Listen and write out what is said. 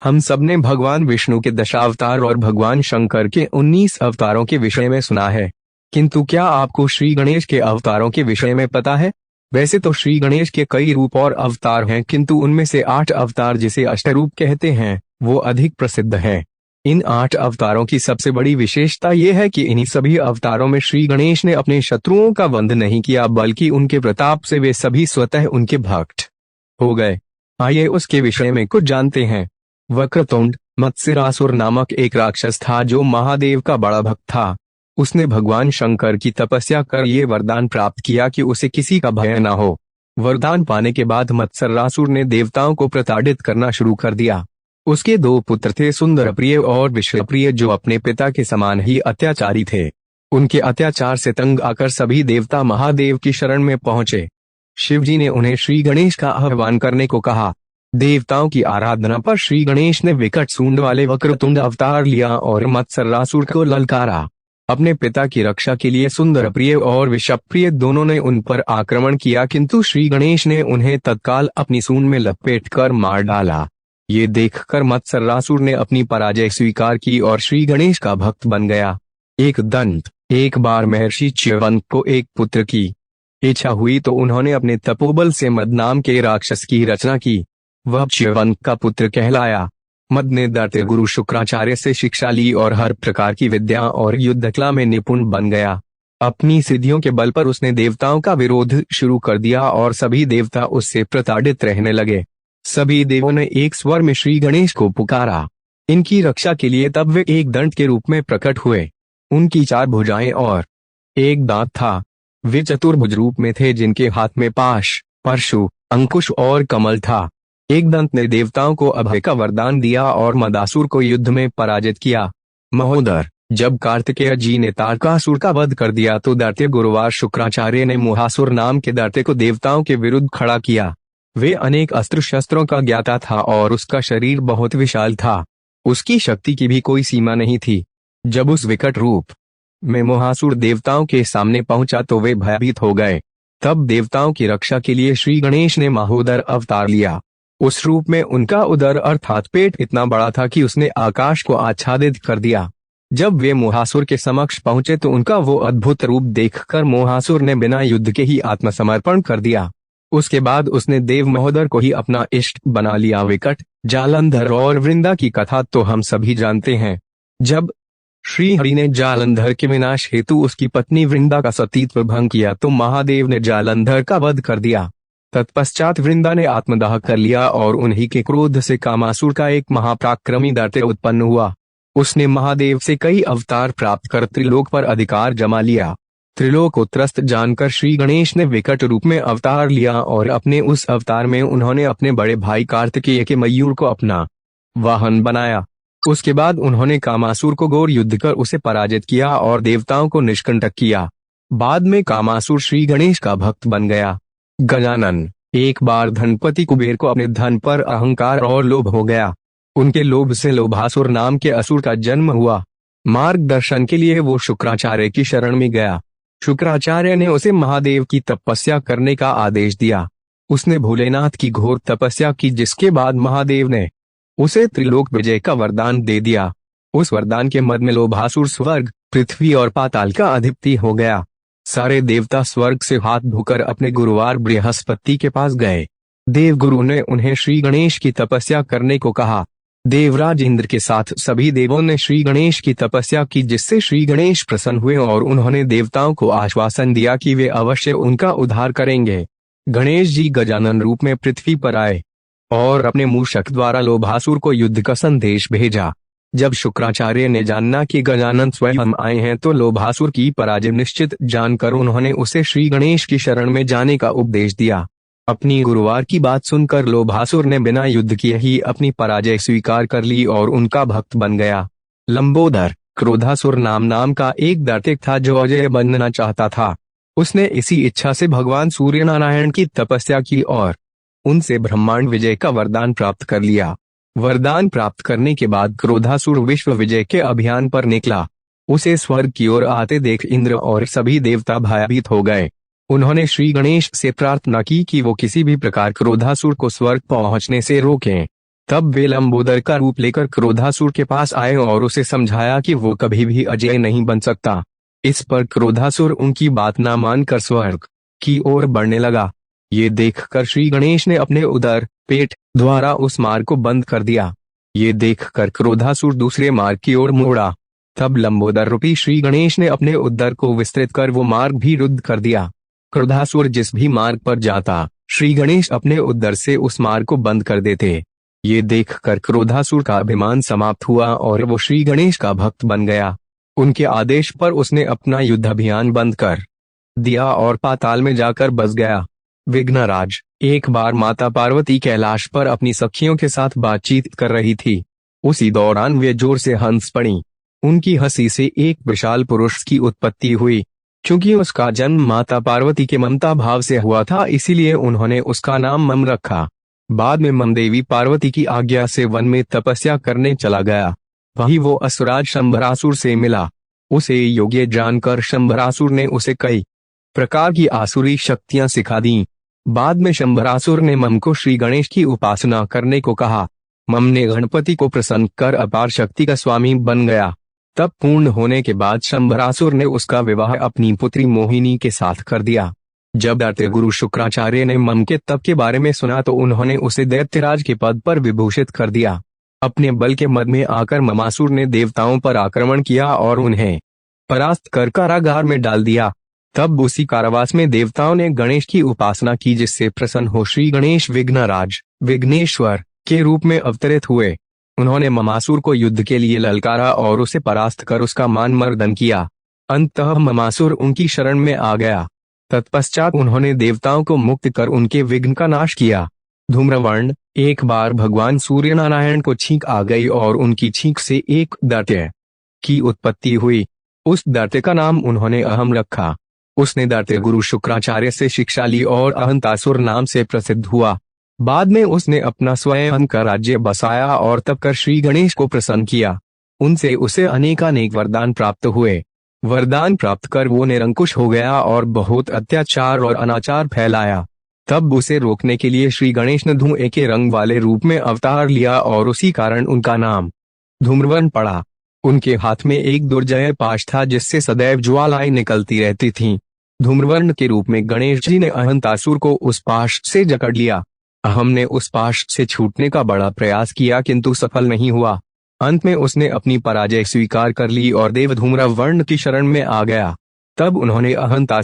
हम सबने भगवान विष्णु के दशावतार और भगवान शंकर के 19 अवतारों के विषय में सुना है, किंतु क्या आपको श्री गणेश के अवतारों के विषय में पता है? वैसे तो श्री गणेश के कई रूप और अवतार हैं, किंतु उनमें से 8 अवतार जिसे अष्टरूप कहते हैं वो अधिक प्रसिद्ध हैं। इन 8 अवतारों की सबसे बड़ी विशेषता यह है कि इन्हीं सभी अवतारों में श्री गणेश ने अपने शत्रुओं का वध नहीं किया, बल्कि उनके प्रताप से वे सभी स्वतः उनके भक्त हो गए। आइए उसके विषय में कुछ जानते हैं। वक्रतुंड मत्स्यरासुर नामक एक राक्षस था जो महादेव का बड़ा भक्त था। उसने भगवान शंकर की तपस्या कर ये वरदान प्राप्त किया कि उसे किसी का भय न हो। वरदान पाने के बाद मत्स्यरासुर ने देवताओं को प्रताड़ित करना शुरू कर दिया। उसके 2 पुत्र थे, सुंदरप्रिय और विश्वप्रिय, जो अपने पिता के समान ही अत्याचारी थे। उनके अत्याचार से तंग आकर सभी देवता महादेव की शरण में पहुंचे। शिवजी ने उन्हें श्री गणेश का आह्वान करने को कहा। देवताओं की आराधना पर श्री गणेश ने विकट सूंड वाले वक्रतुंड अवतार लिया और मत्स्यरासुर को ललकारा। अपने पिता की रक्षा के लिए सुंदरप्रिय और विषप्रिय दोनों ने उन पर आक्रमण किया, किंतु श्री गणेश ने उन्हें तत्काल अपनी सूंड में लपेटकर मार डाला। ये देखकर मत्स्यरासुर ने अपनी पराजय स्वीकार की और श्री गणेश का भक्त बन गया। एक दंत एक बार महर्षि च्यवंत को एक पुत्र की इच्छा हुई तो उन्होंने अपने तपोबल से मद नाम के राक्षस की रचना की। वह च्यवंत का पुत्र कहलाया। मद ने दैत्य गुरु शुक्राचार्य से शिक्षा ली और हर प्रकार की विद्या और युद्ध कला में निपुण बन गया। अपनी सिद्धियों के बल पर उसने देवताओं का विरोध शुरू कर दिया और सभी देवता उससे प्रताड़ित रहने लगे। सभी देवों ने एक स्वर में श्री गणेश को पुकारा। इनकी रक्षा के लिए तब वे एक दंत के रूप में प्रकट हुए। उनकी 4 भुजाएं और एक दांत था। वे चतुर्भुज रूप में थे, जिनके हाथ में पाश, परशु, अंकुश और कमल था। एक दंत ने देवताओं को अभय का वरदान दिया और मदासुर को युद्ध में पराजित किया। महोदर, जब कार्तिकेय जी ने तारकासुर का वध कर दिया तो दैत्य गुरुवार शुक्राचार्य ने मुहासुर नाम के दैत्य को देवताओं के विरुद्ध खड़ा किया। वे अनेक अस्त्र शस्त्रों का ज्ञाता था और उसका शरीर बहुत विशाल था। उसकी शक्ति की भी कोई सीमा नहीं थी। जब उस विकट रूप में मुहासुर देवताओं के सामने पहुंचा तो वे भयभीत हो गए। तब देवताओं की रक्षा के लिए श्री गणेश ने महोदर अवतार लिया। उस रूप में उनका उदर अर्थात पेट इतना बड़ा था कि उसने आकाश को आच्छादित कर दिया। जब वे मुहासुर के समक्ष पहुंचे तो उनका वो अद्भुत रूप देखकर मुहासुर ने बिना युद्ध के ही आत्मसमर्पण कर दिया। उसके बाद उसने देव महोदर को ही अपना इष्ट बना लिया। विकट, जालंधर और वृंदा की कथा तो हम सभी जानते हैं। जब श्री हरि ने जालंधर के विनाश हेतु उसकी पत्नी वृंदा का सतीत्व भंग किया तो महादेव ने जालंधर का वध कर दिया। तत्पश्चात वृंदा ने आत्मदाह कर लिया और उन्हीं के क्रोध से कामासुर का एक महापराक्रमी दैत्य उत्पन्न हुआ। उसने महादेव से कई अवतार प्राप्त कर त्रिलोक पर अधिकार जमा लिया। त्रिलोक को त्रस्त जानकर श्री गणेश ने विकट रूप में अवतार लिया और अपने उस अवतार में उन्होंने अपने बड़े भाई कार्तिकेय के मयूर को अपना वाहन बनाया। उसके बाद उन्होंने कामासुर को घोर युद्ध कर उसे पराजित किया और देवताओं को निष्कंटक किया। बाद में कामासुर श्री गणेश का भक्त बन गया। गजानन, एक बार धनपति कुबेर को अपने धन पर अहंकार और लोभ हो गया। उनके लोभ से लोभासुर नाम के असुर का जन्म हुआ। मार्गदर्शन के लिए वो शुक्राचार्य की शरण में गया। शुक्राचार्य ने उसे महादेव की तपस्या करने का आदेश दिया। उसने भोलेनाथ की घोर तपस्या की, जिसके बाद महादेव ने उसे त्रिलोक विजय का वरदान दे दिया। उस वरदान के मद में लोभासुर स्वर्ग, पृथ्वी और पाताल का अधिपति हो गया। सारे देवता स्वर्ग से हाथ धोकर अपने गुरुवार बृहस्पति के पास गए। देवगुरु ने उन्हें श्री गणेश की तपस्या करने को कहा। देवराज इंद्र के साथ सभी देवों ने श्री गणेश की तपस्या की, जिससे श्री गणेश प्रसन्न हुए और उन्होंने देवताओं को आश्वासन दिया कि वे अवश्य उनका उद्धार करेंगे। गणेश जी गजानन रूप में पृथ्वी पर आए और अपने मूषक द्वारा लोभासुर को युद्ध का संदेश भेजा। जब शुक्राचार्य ने जानना कि गजानन स्वयं आए हैं तो लोभासुर की पराजय निश्चित जानकर उन्होंने उसे श्री गणेश की शरण में जाने का उपदेश दिया। अपनी गुरुवार की बात सुनकर लोभासुर ने बिना युद्ध किए ही अपनी पराजय स्वीकार कर ली और उनका भक्त बन गया। लंबोदर, क्रोधासुर नाम का एक दैत्य था जो अजय बनना चाहता था। उसने इसी इच्छा से भगवान सूर्य नारायण की तपस्या की और उनसे ब्रह्मांड विजय का वरदान प्राप्त कर लिया। वरदान प्राप्त करने के बाद क्रोधासुर विश्व विजय के अभियान पर निकला। उसे स्वर्ग की ओर आते देख इंद्र और सभी देवता भयभीत हो गए। उन्होंने श्री गणेश से प्रार्थना की कि वो किसी भी प्रकार क्रोधासुर को स्वर्ग पहुंचने से रोकें। तब वे लंबोदर का रूप लेकर क्रोधासुर के पास आए और उसे समझाया कि वो कभी भी अजय नहीं बन सकता। इस पर क्रोधासुर उनकी बात ना मानकर स्वर्ग की ओर बढ़ने लगा। ये देखकर श्री गणेश ने अपने उदर पेट द्वारा उस मार्ग को बंद कर दिया। ये देखकर क्रोधासुर दूसरे मार्ग की ओर मुड़ा। तब लंबोदर रूपी श्री गणेश ने अपने उदर को विस्तृत कर वो मार्ग भी रुद्ध कर दिया। क्रोधासुर जिस भी मार्ग पर जाता, श्री गणेश अपने उदर से उस मार्ग को बंद कर देते। ये देखकर क्रोधासुर का अभिमान समाप्त हुआ और वो श्री गणेश का भक्त बन गया। उनके आदेश पर उसने अपना युद्ध अभियान बंद कर दिया और पाताल में जाकर बस गया। विघ्नराज, एक बार माता पार्वती कैलाश पर अपनी सखियों के साथ बातचीत कर रही थी। उसी दौरान वे जोर से हंस पड़ी। उनकी हंसी से एक विशाल पुरुष की उत्पत्ति हुई। चूंकि उसका जन्म माता पार्वती के ममता भाव से हुआ था, इसीलिए उन्होंने उसका नाम मम रखा। बाद में मम देवी पार्वती की आज्ञा से वन में तपस्या करने चला गया। वहीं वो असुराज शंभरासुर से मिला। उसे योग्य जानकर शंभरासुर ने उसे कई प्रकार की आसुरी शक्तियां सिखा दी। बाद में शंभरासुर ने मम को श्री गणेश की उपासना करने को कहा। मम ने गणपति को प्रसन्न कर अपार शक्ति का स्वामी बन गया। तब पूर्ण होने के बाद शंभरासुर ने उसका विवाह अपनी पुत्री मोहिनी के साथ कर दिया। जब दैत्य गुरु शुक्राचार्य ने मम के तप के बारे में सुना तो उन्होंने उसे दैत्यराज के पद पर विभूषित कर दिया। अपने बल के मद में आकर ममासुर ने देवताओं पर आक्रमण किया और उन्हें परास्त कर कारागार में डाल दिया। तब उसी कारावास में देवताओं ने गणेश की उपासना की, जिससे प्रसन्न हो श्री गणेश विघ्नराज विघ्नेश्वर के रूप में अवतरित हुए। उन्होंने ममासुर को युद्ध के लिए ललकारा और उसे परास्त कर उसका मान मर्दन किया। अंततः ममासुर उनकी शरण में आ गया। तत्पश्चात उन्होंने देवताओं को मुक्त कर उनके विघ्न का नाश किया। धूम्रवर्ण, एक बार भगवान सूर्य नारायण को छींक आ गई और उनकी छींक से एक दैत्य की उत्पत्ति हुई। उस दैत्य का नाम उन्होंने अहम रखा। उसने दैत्य गुरु शुक्राचार्य से शिक्षा ली और अहंतासुर नाम से प्रसिद्ध हुआ। बाद में उसने अपना स्वयं का राज्य बसाया और तब कर श्री गणेश को प्रसन्न किया। उनसे उसे अनेकानेक वरदान प्राप्त हुए। वरदान प्राप्त कर वो निरंकुश हो गया और बहुत अत्याचार और अनाचार फैलाया। तब उसे रोकने के लिए श्री गणेश ने धुएं के रंग वाले रूप में अवतार लिया और उसी कारण उनका नाम धूम्रवर्ण पड़ा। उनके हाथ में एक दुर्जय पाश था, जिससे सदैव ज्वालाएं निकलती रहती थीं। धूम्रवर्ण के रूप में गणेश जी ने अहंतासुर को उस पाश से जकड़ लिया। अहम ने उस पाश से छूटने का बड़ा प्रयास किया, किंतु सफल नहीं हुआ। अंत में उसने अपनी पराजय स्वीकार कर ली और देव धूम्रवर्ण की शरण में आ गया। तब उन्होंने अहंतासुर